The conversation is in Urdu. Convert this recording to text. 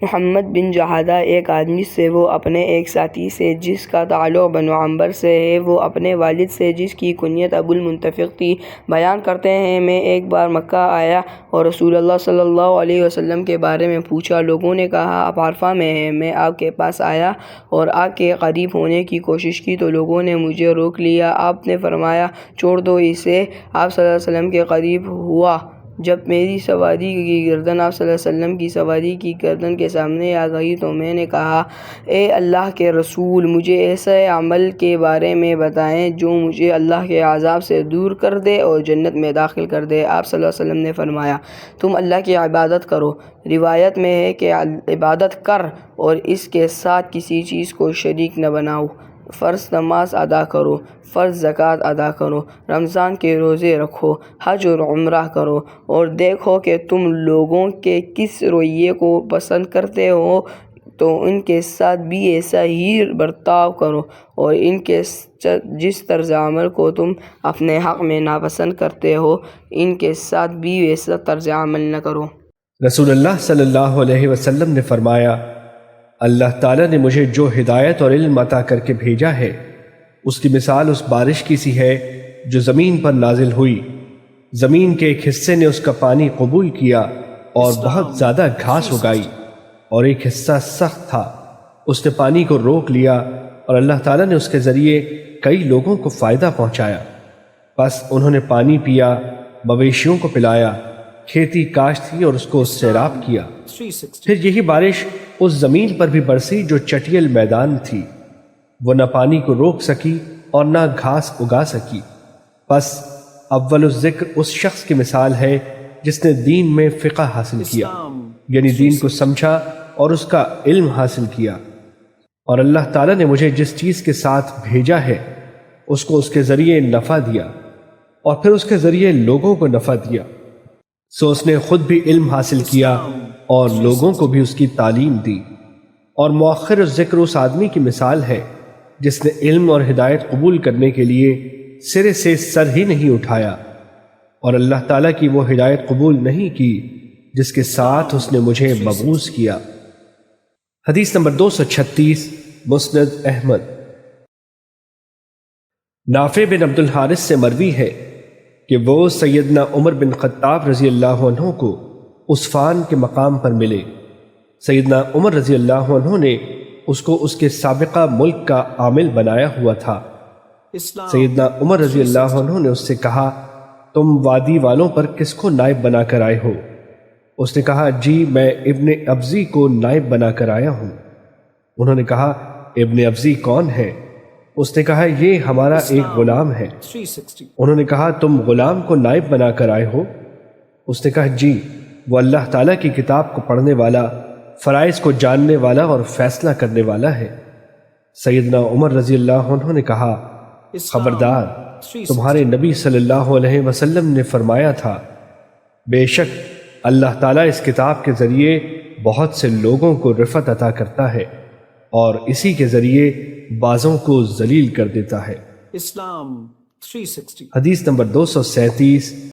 محمد بن جہادہ ایک آدمی سے، وہ اپنے ایک ساتھی سے جس کا تعلق بنو عنبر سے ہے، وہ اپنے والد سے جس کی کنیت ابو المنتفق تھی، بیان کرتے ہیں میں ایک بار مکہ آیا اور رسول اللہ صلی اللہ علیہ وسلم کے بارے میں پوچھا۔ لوگوں نے کہا آپ عرفہ میں ہیں۔ میں آپ کے پاس آیا اور آپ کے قریب ہونے کی کوشش کی تو لوگوں نے مجھے روک لیا۔ آپ نے فرمایا چھوڑ دو اسے۔ آپ صلی اللہ علیہ وسلم کے قریب ہوا۔ جب میری سواری کی گردن آپ صلی اللہ علیہ وسلم کی سواری کی گردن کے سامنے آ گئی تو میں نے کہا اے اللہ کے رسول، مجھے ایسے عمل کے بارے میں بتائیں جو مجھے اللہ کے عذاب سے دور کر دے اور جنت میں داخل کر دے۔ آپ صلی اللہ علیہ وسلم نے فرمایا تم اللہ کی عبادت کرو۔ روایت میں ہے کہ عبادت کر اور اس کے ساتھ کسی چیز کو شریک نہ بناؤ۔ فرض نماز ادا کرو، فرض زکوٰۃ ادا کرو، رمضان کے روزے رکھو، حج اور عمرہ کرو، اور دیکھو کہ تم لوگوں کے کس رویے کو پسند کرتے ہو تو ان کے ساتھ بھی ایسا ہی برتاؤ کرو، اور ان کے جس طرز عمل کو تم اپنے حق میں ناپسند کرتے ہو ان کے ساتھ بھی ویسا طرز عمل نہ کرو۔ رسول اللہ صلی اللہ علیہ وسلم نے فرمایا اللہ تعالیٰ نے مجھے جو ہدایت اور علم عطا کر کے بھیجا ہے اس کی مثال اس بارش کی سی ہے جو زمین پر نازل ہوئی۔ زمین کے ایک حصے نے اس کا پانی قبول کیا اور بہت زیادہ گھاس اگائی، اور ایک حصہ سخت تھا، اس نے پانی کو روک لیا اور اللہ تعالیٰ نے اس کے ذریعے کئی لوگوں کو فائدہ پہنچایا۔ بس انہوں نے پانی پیا، مویشیوں کو پلایا، کھیتی کاشت کی اور اس کو سیراب کیا۔ پھر یہی بارش اس زمین پر بھی برسی جو چٹیل میدان تھی، وہ نہ پانی کو روک سکی اور نہ گھاس اگا سکی۔ بس اول الذکر اس شخص کی مثال ہے جس نے دین میں فقہ حاصل کیا، یعنی دین کو سمجھا اور اس کا علم حاصل کیا، اور اللہ تعالیٰ نے مجھے جس چیز کے ساتھ بھیجا ہے اس کو اس کے ذریعے نفع دیا اور پھر اس کے ذریعے لوگوں کو نفع دیا، سو اس نے خود بھی علم حاصل کیا اور لوگوں کو بھی اس کی تعلیم دی۔ اور مؤخر الذکر اس آدمی کی مثال ہے جس نے علم اور ہدایت قبول کرنے کے لیے سرے سے سر ہی نہیں اٹھایا، اور اللہ تعالیٰ کی وہ ہدایت قبول نہیں کی جس کے ساتھ اس نے مجھے مبعوث کیا۔ حدیث نمبر 236، مسند احمد۔ نافع بن عبد الحارث سے مروی ہے کہ وہ سیدنا عمر بن خطاب رضی اللہ عنہ کو عسفان کے مقام پر ملے۔ سیدنا عمر رضی اللہ عنہ نے اس کو اس کے سابقہ ملک کا عامل بنایا ہوا تھا۔ سیدنا عمر رضی اللہ عنہ نے اس سے کہا تم وادی والوں پر کس کو نائب بنا کر آئے ہو؟ اس نے کہا جی میں ابن ابزی کو نائب بنا کر آیا ہوں۔ انہوں نے کہا ابن ابزی کون ہے؟ اس نے کہا یہ ہمارا ایک غلام ہے۔ انہوں نے کہا تم غلام کو نائب بنا کر آئے ہو؟ اس نے کہا جی وہ اللہ تعالیٰ کی کتاب کو پڑھنے والا، فرائض کو جاننے والا اور فیصلہ کرنے والا ہے۔ سیدنا عمر رضی اللہ عنہ نے کہا خبردار، تمہارے نبی صلی اللہ علیہ وسلم نے فرمایا تھا بے شک اللہ تعالیٰ اس کتاب کے ذریعے بہت سے لوگوں کو رفعت عطا کرتا ہے اور اسی کے ذریعے بعضوں کو ذلیل کر دیتا ہے۔ اسلام 360۔ حدیث نمبر 237۔